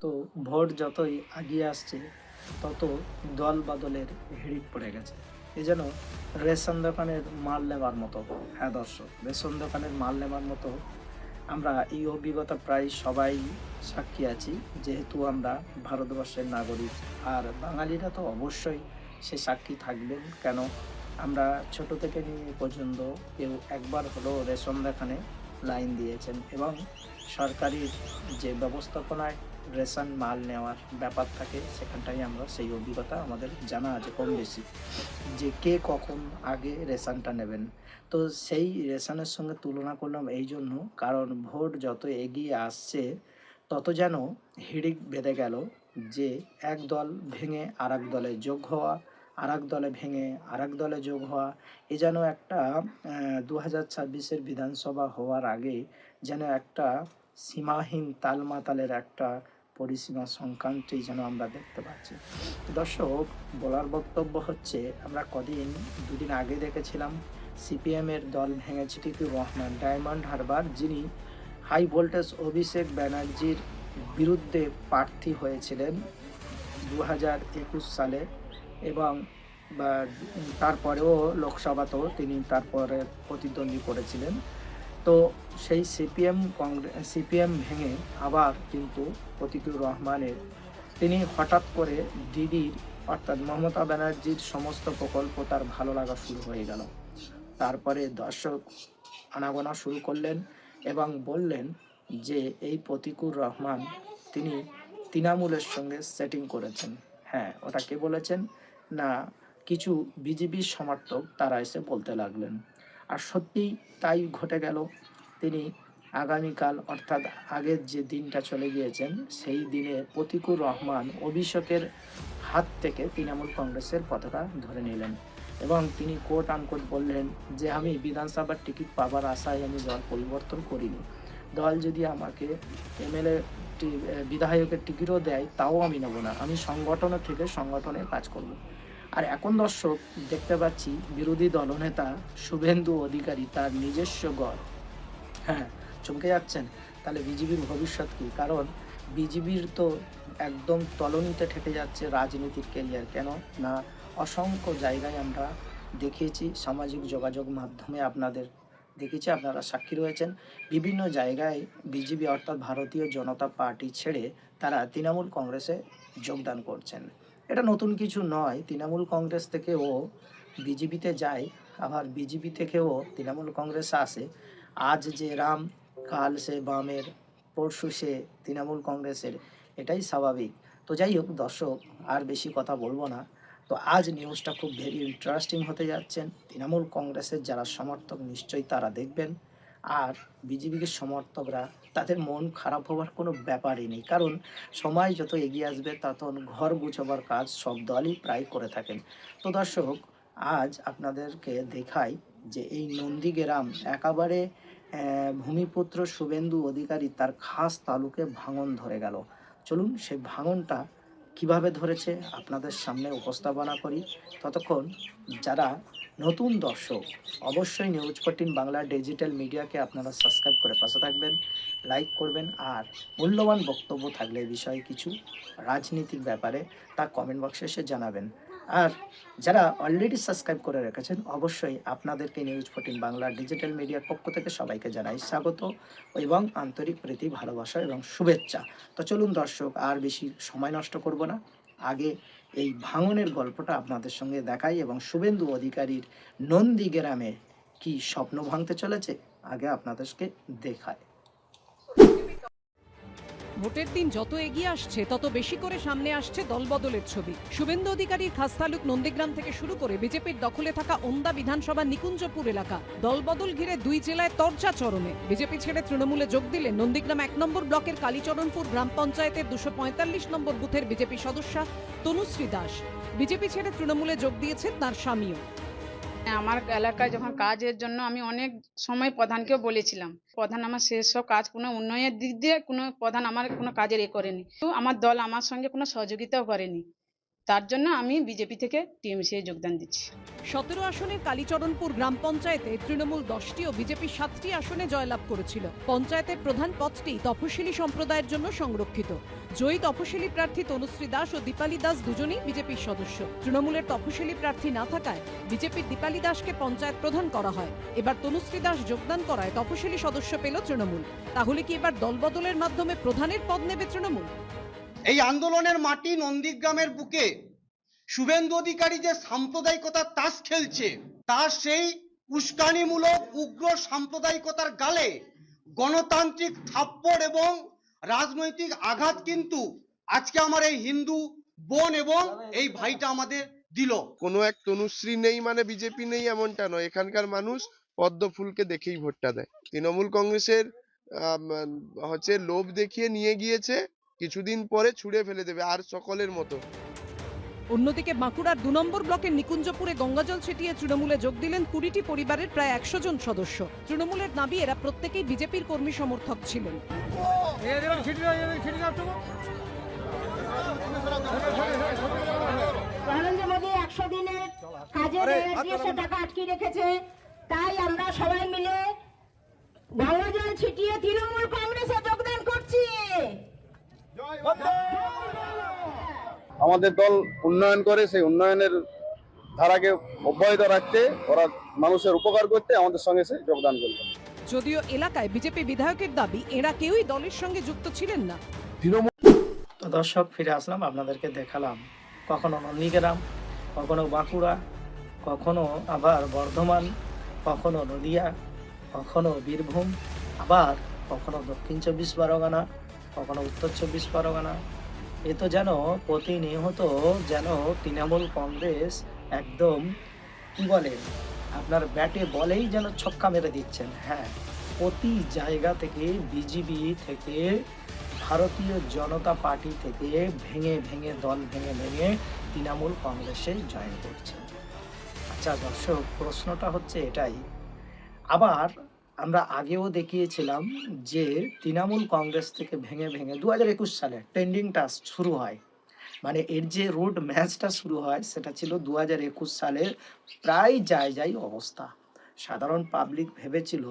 তো ভোট যতই এগিয়ে আসছে তত দল বদলের হিড়িক পড়ে গেছে। এ যেন রেশন দোকানের মাল নেওয়ার মতো। হ্যাঁ দর্শক, রেশন দোকানের মাল নেওয়ার মতো আমরা এই অভিজ্ঞতা প্রায় সবাই সাক্ষী আছি, যেহেতু আমরা ভারতবর্ষের নাগরিক। আর বাঙালিরা তো অবশ্যই সে সাক্ষী থাকবেন। কেন, আমরা ছোট থেকে নিয়ে এ পর্যন্ত কেউ একবার হলেও রেশন দোকানে লাইন দিয়েছেন, এবং সরকারি যে ব্যবস্থাপনায় রেশন মাল নেওয়ার ব্যাপার থাকে সেখানটাই আমরা সেই অভিজ্ঞতা আমাদের জানা আছে কম বেশি, যে কে কখন আগে রেশনটা নেবেন। তো সেই রেশনের সঙ্গে তুলনা করলাম এই জন্য, কারণ ভোট যত এগিয়ে আসছে তত যেন হিড়িক বেঁধে গেল, যে এক দল ভেঙে আরেক দলে যোগ হওয়া, আরেক দলে ভেঙে আরেক দলে যোগ হওয়া। এ যেন একটা 2026-এর বিধানসভা হওয়ার আগে যেন একটা সীমাহীন তালমাতালের একটা পরিসীমা সংক্রান্তই যেন আমরা দেখতে পাচ্ছি। দর্শক, বলার বক্তব্য হচ্ছে, আমরা দুদিন আগে দেখেছিলাম সিপিএমের দল ভেঙেছে টিকিউর রহমান ডায়মন্ড হারবার, যিনি হাই ভোল্টেজ অভিষেক ব্যানার্জির বিরুদ্ধে প্রার্থী হয়েছিলেন 2021 সালে, এবং তারপরেও লোকসভাতেও তিনি তারপরে প্রতিদ্বন্দ্বী করেছিলেন। তো সেই সিপিএম ভেঙে আবার কিন্তু প্রতীকুর রহমানের, তিনি হঠাৎ করে দিদির অর্থাৎ মমতা ব্যানার্জির সমস্ত প্রকল্প তার ভালো লাগা শুরু হয়ে গেল। তারপরে দর্শক আনাগোনা শুরু করলেন এবং বললেন যে এই প্রতীকুর রহমান তিনি তৃণমূলের সঙ্গে সেটিং করেছেন। হ্যাঁ, ওটা কে বলেছেন না, কিছু বিজেপির সমর্থক তারা এসে বলতে লাগলেন। আর সত্যিই তাই ঘটে গেল। তিনি আগামীকাল অর্থাৎ আগের যে দিনটা চলে গিয়েছেন, সেই দিনে প্রতীকুর রহমান অভিষেকের হাত থেকে তৃণমূল কংগ্রেসের পতাকা ধরে নিলেন, এবং তিনি কোট আনকোট বললেন যে আমি বিধানসভার টিকিট পাবার আশায় আমি দল পরিবর্তন করিনি। দল যদি আমাকে এমএলএ বিধায়কের টিকিটও দেয় তাও আমি নেব না, আমি সংগঠনের থেকে সংগঠনে কাজ করব। আর এখন দর্শক দেখতে পাচ্ছি বিরোধী দলনেতা শুভেন্দু অধিকারী তার নিজস্ব গড়, হ্যাঁ, চমকে যাচ্ছেন। তাহলে বিজেপির ভবিষ্যৎ কী? কারণ বিজেপির তো একদম তলানিতে ঠেকে যাচ্ছে রাজনীতির ক্যারিয়ার। কেন না, অসংখ্য জায়গায় আমরা দেখিয়েছি, সামাজিক যোগাযোগ মাধ্যমে আপনাদের দেখেছি, আপনারা সাক্ষী রয়েছেন। বিভিন্ন জায়গায় বিজেপি অর্থাৎ ভারতীয় জনতা পার্টি ছেড়ে তারা তৃণমূল কংগ্রেসে যোগদান করছেন। এটা নতুন কিছু নয়, তৃণমূল কংগ্রেস থেকেও বিজেপিতে যায়, আবার বিজেপি থেকেও তৃণমূল কংগ্রেসে আসে। আজ যে রাম, কাল সে বামের, পরশু সে তৃণমূল কংগ্রেসের, এটাই স্বাভাবিক। তো যাই হোক দর্শক, আর বেশি কথা বলবো না। তো আজ নিউজটা খুব ভেরি ইন্টারেস্টিং হতে যাচ্ছেন। তৃণমূল কংগ্রেসের যারা সমর্থক নিশ্চয়ই তারা দেখবেন, আর বিজেপির সমর্থকরা, তাদের মন খারাপ হওয়ার কোনো ব্যাপারই নেই, কারণ সময় যত এগিয়ে আসবে তত ঘর গুছাবার কাজ সব দলই প্রায় করে থাকেন। তো দর্শক, আজ আপনাদেরকে দেখাই যে এই নন্দীগ্রাম একেবারে ভূমিপুত্র শুভেন্দু অধিকারী তার খাস তালুকে ভাঙন ধরে গেল। চলুন সেই ভাঙনটা কিভাবে ধরেছে আপনাদের সামনে উপস্থাপনা করি। ততক্ষণ যারা নতুন দর্শক, অবশ্যই নিউজ 14 বাংলা ডিজিটাল মিডিয়াকে আপনারা সাবস্ক্রাইব করে পাশে থাকবেন, লাইক করবেন, আর মূল্যবান বক্তব্য থাকলে বিষয়ে কিছু রাজনীতিক ব্যাপারে তা কমেন্ট বক্সে এসে জানাবেন। আর যারা অলরেডি সাবস্ক্রাইব করে রেখেছেন, অবশ্যই আপনাদেরকে নিউজ 14 বাংলা ডিজিটাল মিডিয়ার পক্ষ থেকে সবাইকে জানাই স্বাগত এবং আন্তরিক প্রীতি, ভালোবাসা এবং শুভেচ্ছা। তো চলুন দর্শক, আর বেশি সময় নষ্ট করব না, আগে এই ভাঙনের গল্পটা আপনাদের সঙ্গে দেখাই এবং শুভেন্দু অধিকারীর নন্দীগ্রামে কি স্বপ্ন ভাঙতে চলেছে আগে আপনাদেরকে দেখায়। ভোটের দিন যত এগিয়ে আসছে তত বেশি করে সামনে আসছে দলবদলের ছবি। শুভেন্দু অধিকারীর খাস তালুক নন্দীগ্রাম থেকে শুরু করে বিজেপির দখলে থাকা ওন্দা বিধানসভা নিকুঞ্জপুর এলাকা, দলবদল ঘিরে দুই জেলায় তরজা চরমে। বিজেপি ছেড়ে তৃণমূলে যোগ দিলেন নন্দীগ্রাম 1 নম্বর ব্লকের কালীচরণপুর গ্রাম পঞ্চায়েতের 245 নম্বর বুথের বিজেপি সদস্যা তনুশ্রী দাস। বিজেপি ছেড়ে তৃণমূলে যোগ দিয়েছেন তার স্বামীও। আমার এলাকায় যখন কাজের জন্য আমি অনেক সময় প্রধানকেও বলেছিলাম, প্রধান আমার সেসব কাজ কোনো উন্নয়নের দিক দিয়ে কোনো প্রধান আমার কোনো কাজের করেনি। তো আমার দল আমার সঙ্গে কোনো সহযোগিতাও করেনি। তার জন্য আমি বিজেপি থেকে টিএমসি যোগদান দিচ্ছি। 17 আসনের কালীচরণপুর গ্রাম পঞ্চায়েতে তৃণমূল 10টি ও বিজেপি 7টি আসনে জয়লাভ করেছিল। পঞ্চায়েতের প্রধান পদটি তপশিলি সম্প্রদায়ের জন্য সংরক্ষিত। জয়ী তপশিলি প্রার্থী তনুশ্রী দাস ও দীপালি দাস দুজনেই বিজেপির সদস্য। তৃণমূলের তপশিলি প্রার্থী না থাকায় বিজেপির দীপালি দাসকে পঞ্চায়েত প্রধান করা হয়। এবার তনুশ্রী দাস যোগদান করায় তপশিলি সদস্য পেল তৃণমূল। তাহলে কি এবার দলবদলের মাধ্যমে প্রধানের পদ নেবে তৃণমূল? এই আন্দোলনের মাটি নন্দীগ্রামের বুকে শুভেন্দু অধিকারী যে সাম্প্রদায়িকতার তাস খেলছে, তার সেই উস্কানিমূলক উগ্র সাম্প্রদায়িকতার গালে গণতান্ত্রিক থাপ্পড় এবং রাজনৈতিক আঘাত কিন্তু আজকে আমার এই হিন্দু বোন এবং এই ভাইটা আমাদের দিল। কোনো এক তনুশ্রী নেই মানে বিজেপি নেই এমনটা নয়। এখানকার মানুষ পদ্ম ফুলকে দেখেই ভোটটা দেয়। তৃণমূল কংগ্রেসের হচ্ছে লোভ দেখিয়ে নিয়ে গিয়েছে, কিছুদিন পরে ছুঁড়ে ফেলে দেবে আর সকলের মতো। অন্যদিকে বাঁকুড়ার 2 নম্বর ব্লকের নিকুঞ্জপুরে গঙ্গাজল ছিটিয়ে তৃণমূলে যোগ দিলেন 20টি পরিবারের প্রায় 100 জন সদস্য। তৃণমূলের দাবি এরা প্রত্যেকেই বিজেপির কর্মী সমর্থক ছিলেন। নরেন্দ্র মোদী 100 দিনের কাজের টাকা আটকে রেখেছে, তাই আমরা সবাই মিলে গঙ্গাজল ছিটিয়ে তৃণমূল কংগ্রেসে যোগদান করছি। আমাদের দল উন্নয়ন করে, সেই উন্নয়নের ধারাকে অব্যাহত রাখতে, ওরা মানুষের উপকার করতে আমাদের সঙ্গে সে যোগদান করবে। যদিও এলাকায় বিজেপি বিধায়কের দাবি এরা কেউই দলের সঙ্গে যুক্ত ছিলেন না। তো দর্শক, ফিরে আসলাম, আপনাদেরকে দেখালাম কখনো নন্দীগ্রাম, কখনো বাঁকুড়া, কখনো আবার বর্ধমান, কখনো নদিয়া, কখনো বীরভূম, আবার কখনো দক্ষিণ 24 পরগনা, কখনো উত্তর 24 পরগনা। এ তো যেন প্রতিনিয়ত যেন তৃণমূল কংগ্রেস একদম কি বলে আপনার ব্যাটে বলেই যেন ছক্কা মেরে দিচ্ছেন। হ্যাঁ, প্রতি জায়গা থেকে বিজেপি থেকে, ভারতীয় জনতা পার্টি থেকে ভেঙে ভেঙে দল ভেঙে ভেঙে তৃণমূল কংগ্রেসে জয়েন করছে। আচ্ছা দর্শক, প্রশ্নটা হচ্ছে এটাই, আবার আমরা আগেও দেখিয়েছিলাম যে তৃণমূল কংগ্রেস থেকে ভেঙে ভেঙে 2021 সালে ট্রেন্ডিংটা শুরু হয়, মানে এর যে রোড ম্যাচটা শুরু হয় সেটা ছিল 2021 সালের প্রায় যাই অবস্থা। সাধারণ পাবলিক ভেবেছিল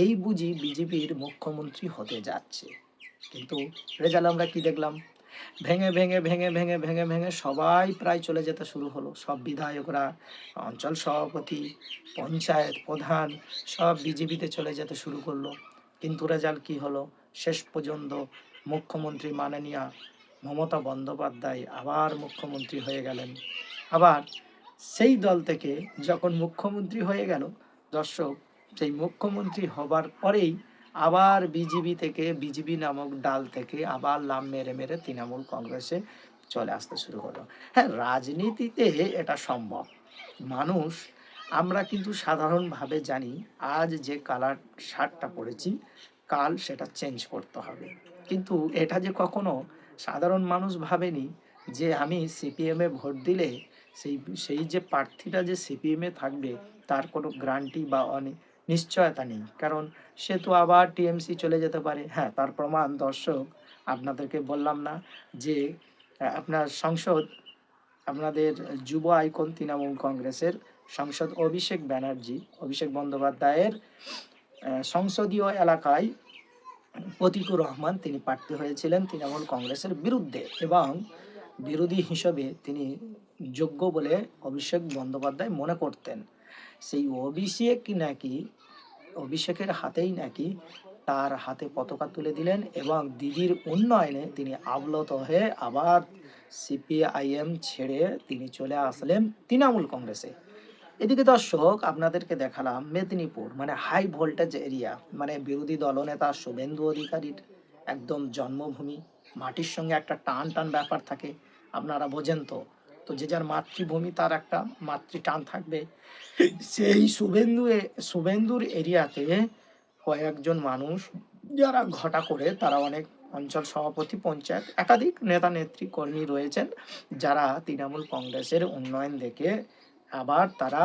এই বুঝি বিজেপির মুখ্যমন্ত্রী হতে যাচ্ছে, কিন্তু রেজাল্ট আমরা কি দেখলাম? ভেঙে ভেঙে ভেঙে ভেঙে ভেঙে ভেঙে সবাই প্রায় চলে যেতে শুরু হলো। সব বিধায়করা, অঞ্চল সভাপতি, পঞ্চায়েত প্রধান সব বিজেপিতে চলে যেতে শুরু করলো। কিন্তু রেজাল্ট কি হলো? শেষ পর্যন্ত মুখ্যমন্ত্রী মাননীয়া মমতা বন্দ্যোপাধ্যায় আবার মুখ্যমন্ত্রী হয়ে গেলেন। আবার সেই দল থেকে যখন মুখ্যমন্ত্রী হয়ে গেল, দর্শক, সেই মুখ্যমন্ত্রী হবার পরেই আবার বিজেপি থেকে, বিজেপি নামক ডাল থেকে আবার লাম মেরে মেরে তৃণমূল কংগ্রেসে চলে আসতে শুরু হলো। হ্যাঁ, রাজনীতিতে এটা সম্ভব। মানুষ, আমরা কিন্তু সাধারণভাবে জানি আজ যে কালার শার্টটা পরেছি কাল সেটা চেঞ্জ করতে হবে, কিন্তু এটা যে কখনো সাধারণ মানুষ ভাবেনি যে আমি সিপিএমে ভোট দিলে সেই যে প্রার্থীটা যে সিপিএমে থাকবে তার কোনো গ্যারান্টি বা নিশ্চয়তা নেই, কারণ সে তো আবার টিএমসি চলে যেতে পারে। হ্যাঁ, তার প্রমাণ দর্শক আপনাদেরকে বললাম না যে আপনার সংসদ, আপনাদের যুব আইকন তৃণমূল কংগ্রেসের সাংসদ অভিষেক বন্দ্যোপাধ্যায়ের সংসদীয় এলাকায় প্রতীকুর রহমান তিনি প্রার্থী হয়েছিলেন তৃণমূল কংগ্রেসের বিরুদ্ধে, এবং বিরোধী হিসেবে তিনি যোগ্য বলে অভিষেক বন্দ্যোপাধ্যায় মনে করতেন। সেই অভিষেকের হাতেই নাকি তার হাতে পতাকা তুলে দিলেন, এবং দিদির উন্নয়নে তিনি আপ্লুত হয়ে আবার সিপিআইএম ছেড়ে তিনি চলে আসলেন তৃণমূল কংগ্রেসে। এদিকে দর্শক আপনাদেরকে দেখালাম মেদিনীপুর, মানে হাই ভোল্টেজ এরিয়া, মানে বিরোধী দলনেতা শুভেন্দু অধিকারীর একদম জন্মভূমি। মাটির সঙ্গে একটা টান ব্যাপার থাকে, আপনারা বোঝেন তো। তো যে যার মাতৃভূমি তার একটা মাতৃটান থাকবে। সেই শুভেন্দুর এরিয়াতে কয়েকজন মানুষ যারা ঘটা করে, তারা অনেক অঞ্চল সভাপতি, পঞ্চায়েত, একাধিক নেতা নেত্রী কর্মী রয়েছেন যারা তৃণমূল কংগ্রেসের উন্নয়ন দেখে আবার তারা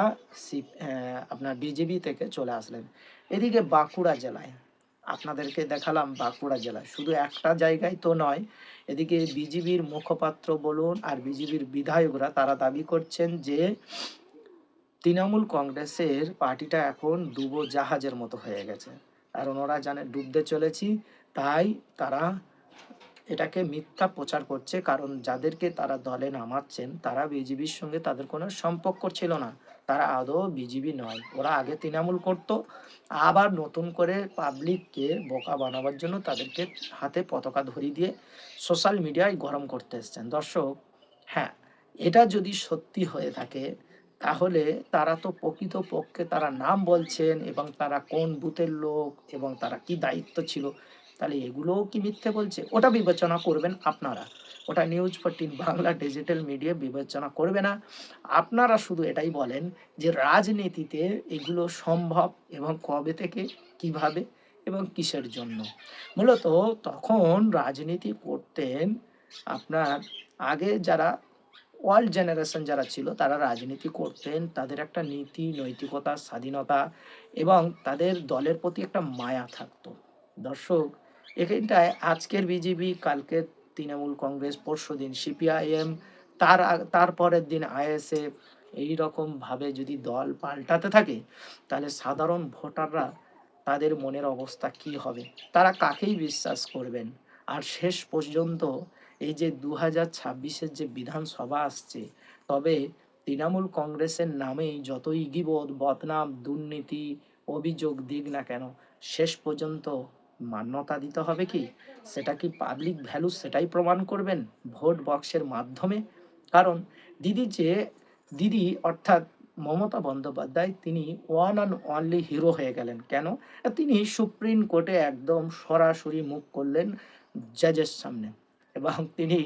আপনার বিজেপি থেকে চলে আসলেন। এদিকে বাঁকুড়া জেলায় আপনাদেরকে দেখালাম বাঁকুড়া জেলায়, শুধু একটা জায়গায় তো নয়, এদিকে বিজেপির মুখপাত্র বলুন আর বিজেপির বিধায়করা তারা দাবি করছেন যে তৃণমূল কংগ্রেসের পার্টিটা এখন ডুবো জাহাজের মতো হয়ে গেছে, আর ওনারা জানে ডুবতে চলেছি, তাই তারা এটাকে মিথ্যা প্রচার করছে, কারণ যাদেরকে তারা দলে নামাচ্ছেন তারা বিজেপির সঙ্গে তাদের কোনো সম্পর্ক ছিল না, তারা আদৌ বিজেপি নয়, ওরা আগে তৃণমূল করত, আবার নতুন করে পাবলিককে বোকা বানাবার জন্য তাদেরকে হাতে পতাকা ধরিয়ে দিয়ে সোশ্যাল মিডিয়ায় গরম করতে এসছেন। দর্শক, হ্যাঁ, এটা যদি সত্যি হয়ে থাকে তাহলে তারা তো প্রকৃতপক্ষে তারা নাম বলছেন এবং তারা কোন বুথের লোক এবং তারা কি দায়িত্ব ছিল, তাহলে এগুলোও কি মিথ্যে বলছে? ওটা বিবেচনা করবেন আপনারা, ওটা নিউজ 14 বাংলা ডিজিটাল মিডিয়া বিবেচনা করবে না। আপনারা শুধু এটাই বলেন যে রাজনীতিতে এগুলো সম্ভব এবং কবে থেকে, কিভাবে এবং কিসের জন্য। মূলত তখন রাজনীতি করতেন আপনার আগে যারা ওয়ার্ল্ড জেনারেশন যারা ছিল তারা রাজনীতি করতেন, তাদের একটা নীতি নৈতিকতা স্বাধীনতা এবং তাদের দলের প্রতি একটা মায়া থাকতো। দর্শক, এখানটায় আজকের বিজেপি, কালকের তৃণমূল কংগ্রেস, পরশুদিন সিপিআইএম, তারপরের দিন আইএসএফ, এই রকম ভাবে যদি দল পাল্টাতে থাকে তাহলে সাধারণ ভোটাররা তাদের মনের অবস্থা কি হবে, তারা কাকেই বিশ্বাস করবেন? আর শেষ পর্যন্ত এই যে 2026-এর যে বিধানসভা আসছে, তবে তৃণমূল কংগ্রেসের নামেই যতই গিবদ বদনাম দুর্নীতি অভিযোগ দিক না কেন, শেষ পর্যন্ত মান্যতা দিতে হবে কি? সেটা কি পাবলিক ভ্যালু সেটাই প্রমাণ করবেন ভোট বক্সের মাধ্যমে। কারণ দিদি অর্থাৎ মমতা বন্দ্যোপাধ্যায় তিনি ওয়ান অ্যান্ড অনলি হিরো হয়ে গেলেন। কেন? তিনি সুপ্রিম কোর্টে একদম সরাসরি মুখ করলেন জাজের সামনে এবং তিনি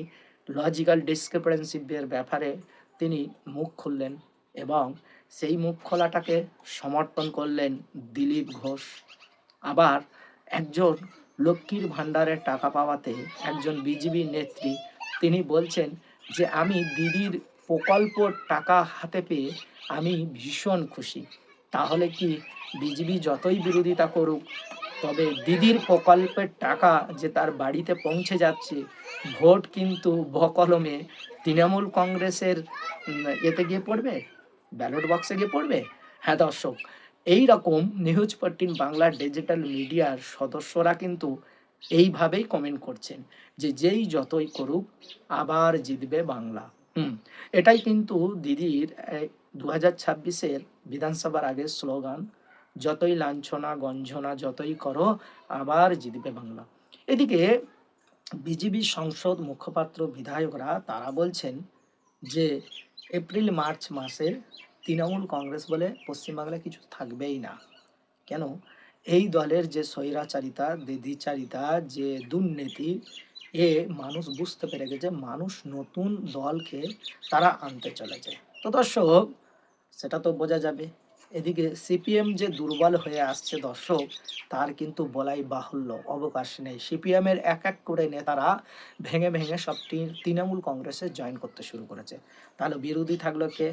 লজিক্যাল ডিসক্রিপেন্সির ব্যাপারে তিনি মুখ খুললেন এবং সেই মুখ খোলাটাকে সমর্থন করলেন দিলীপ ঘোষ। আবার একজন লক্ষ্মীর ভাণ্ডারের টাকা পাওয়াতে একজন বিজেপি নেত্রী তিনি বলছেন যে আমি দিদির প্রকল্পর টাকা হাতে পেয়ে আমি ভীষণ খুশি। তাহলে কি বিজেপি যতই বিরোধিতা করুক, তবে দিদির প্রকল্পের টাকা যে তার বাড়িতে পৌঁছে যাচ্ছে, ভোট কিন্তু বকলমে তৃণমূল কংগ্রেসের এতে গিয়ে পড়বে, ব্যালট বক্সে গিয়ে পড়বে। হ্যাঁ দর্শক, এই রকম নিউজ 14 বাংলা ডিজিটাল মিডিয়ার সদস্যরা কিন্তু এইভাবেই কমেন্ট করছেন যে যেই যতই করুক আবার জিতবে বাংলা। এটাই কিন্তু দিদির 2026-এর বিধানসভার আগের স্লোগান, যতই লাঞ্ছনা গঞ্জনা যতই করো আবার জিতবে বাংলা। এদিকে বিজেপি সংসদ মুখপাত্র বিধায়করা তারা বলছেন যে এপ্রিল মার্চ মাসে তৃণমূল কংগ্রেস বলে পশ্চিমবাংলায় কিছু থাকবেই না। কেন? এই দলের যে স্বৈরাচারিতা দ্বিচারিতা যে দুর্নীতি, মানুষ বুঝতে পেরে গেছে, মানুষ নতুন দলকে তারা আনতে চলেছে। তো দর্শক, সেটা তো বোঝা যাবে। এদিকে সিপিএম যে দুর্বল হয়ে আসছে দর্শক, তার কিন্তু বলাই বাহুল্য, অবকাশ নেই। সিপিএমের এক এক করে নেতারা ভেঙে ভেঙে সব তৃণমূল কংগ্রেসে জয়েন করতে শুরু করেছে। তাহলে বিরোধী থাকলো কে?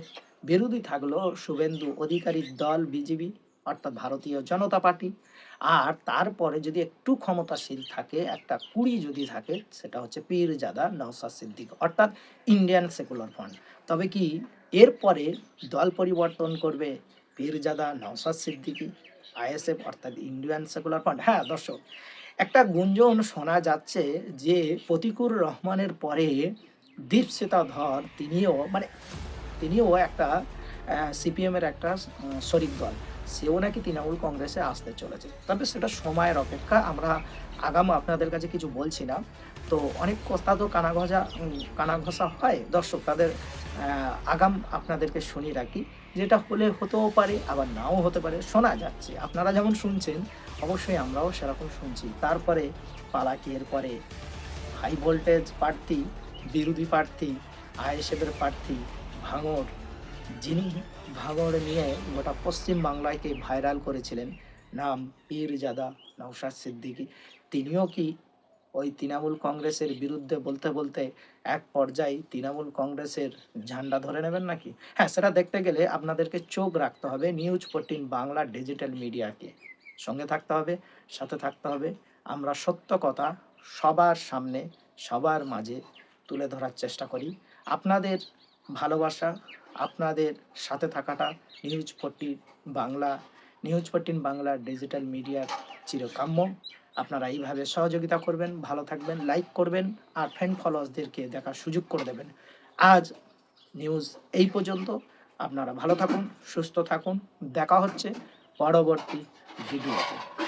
বিরোধী থাকলো শুভেন্দু অধিকারীর দল বিজেপি অর্থাৎ ভারতীয় জনতা পার্টি। আর তারপরে যদি একটু ক্ষমতাশীল থাকে, একটা কুড়ি যদি থাকে, সেটা হচ্ছে পীরজাদা নওশাদ সিদ্দিকী অর্থাৎ ইন্ডিয়ান সেকুলার ফ্রন্ট। তবে কি এরপরে দল পরিবর্তন করবে পীরজাদা নওশাদ সিদ্দিকী, আইএসএফ অর্থাৎ ইন্ডিয়ান সেকুলার ফ্রন্ট? হ্যাঁ দর্শক, একটা গুঞ্জন শোনা যাচ্ছে যে প্রতিকুর রহমানের পরে দীপশিতা ধর তিনিও একটা সিপিএমের একটা শরিক দল, সেও নাকি তৃণমূল কংগ্রেসে আসতে চলেছে। তবে সেটা সময়ের অপেক্ষা, আমরা আগাম আপনাদের কাছে কিছু বলছি না। তো অনেক কথা তো কানাঘষা হয় দর্শক, তাদের আগাম আপনাদেরকে শুনিয়ে রাখি, যেটা হলে হতেও পারে আবার নাও হতে পারে, শোনা যাচ্ছে। আপনারা যেমন শুনছেন অবশ্যই আমরাও সেরকম শুনছি। তারপরে পালাকি এরপরে হাই ভোল্টেজ প্রার্থী, বিরোধী প্রার্থী, আইএসএফের প্রার্থী ভাঙড়, যিনি ভাঙড় নিয়ে গোটা পশ্চিম বাংলাকে ভাইরাল করেছিলেন, নাম পীরজাদা নওশাদ সিদ্দিকী, তিনিও কি ওই তৃণমূল কংগ্রেসের বিরুদ্ধে বলতে বলতে এক পর্যায়ে তৃণমূল কংগ্রেসের ঝান্ডা ধরে নেবেন নাকি? হ্যাঁ, সেটা দেখতে গেলে আপনাদেরকে চোখ রাখতে হবে নিউজ 14 বাংলা ডিজিটাল মিডিয়াকে। সঙ্গে থাকতে হবে, সাথে থাকতে হবে। আমরা সত্য কথা সবার সামনে, সবার মাঝে তুলে ধরার চেষ্টা করি। আপনাদের ভালোবাসা, আপনাদের সাথে থাকাটা নিউজ 14 বাংলা ডিজিটাল মিডিয়ার চিরকাম্য। আপনারা এইভাবে সহযোগিতা করবেন, ভালো থাকবেন, লাইক করবেন আর ফ্রেন্ড ফলোয়ার্সদেরকে দেখার সুযোগ করে দেবেন। আজ নিউজ এই পর্যন্ত। আপনারা ভালো থাকুন, সুস্থ থাকুন। দেখা হচ্ছে পরবর্তী ভিডিওতে।